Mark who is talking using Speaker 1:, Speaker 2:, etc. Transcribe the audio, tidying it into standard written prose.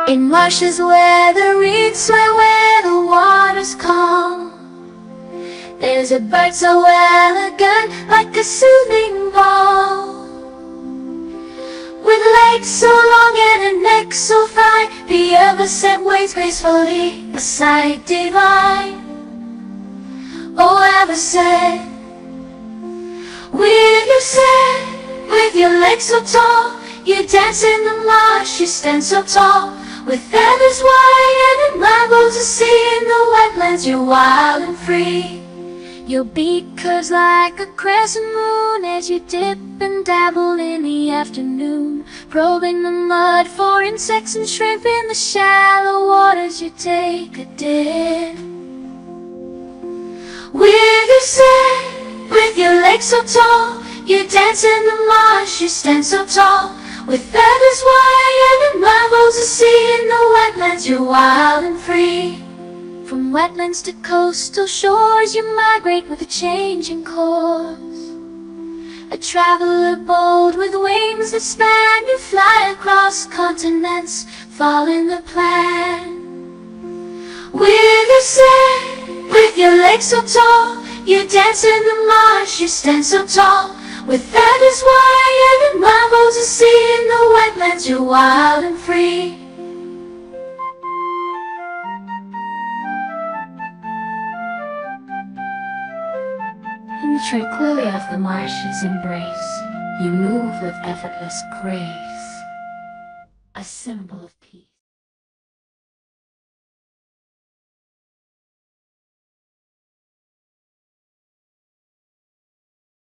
Speaker 1: In marshes where the reeds sway, where the waters calm, there's a bird so elegant, like a soothing balm. With legs so long and a neck so fine, the Avocet waits gracefully, a sight divine. Oh, Avocet, with your set, with your legs so tall, you dance in the marsh, you stand so tall. With feathers white and in marbles to see, in the wetlands you're wild and free. Your beak curves like a crescent moon as you dip and dabble in the afternoon, probing the mud for insects and shrimp. In the shallow waters you take a dip. With your set, with your legs so tall, you dance in the marsh, you stand so tall. With feathers white and in marbles to see, in the wetlands you're wild and free. From wetlands to coastal shores you migrate with a changing course. A traveler bold with wings that span, you fly across continents, following the plan. With your set, with your legs so tall, you dance in the marsh, you stand so tall. With feathers white and in marbles to see, in the wetlands you're wild and free. In the tranquility of the marsh's embrace, you move with effortless grace, a symbol of peace.